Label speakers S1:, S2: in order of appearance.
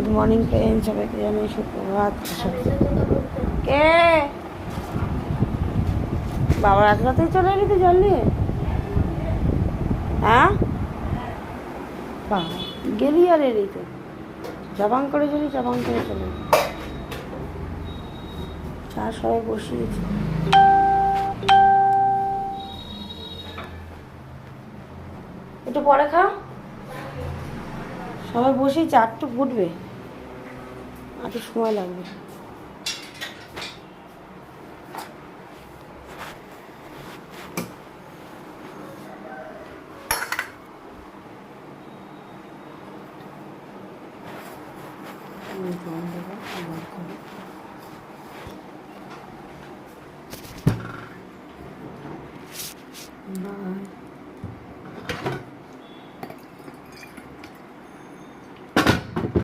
S1: Good morning friend, সবাইকে জানাই সুপ্রভাত। কে বাবা রাত রাতেই চলে এলি তো জল নিয়ে? হ্যাঁ বাবা গেলি আর এলি তো, চাবাং করে চলি, চাবাং করে চলে। চা সবাই বসিয়েছি। একটু পরে খা, সবাই বসেই চা একটু ফুটবে, একটু সময় লাগবে।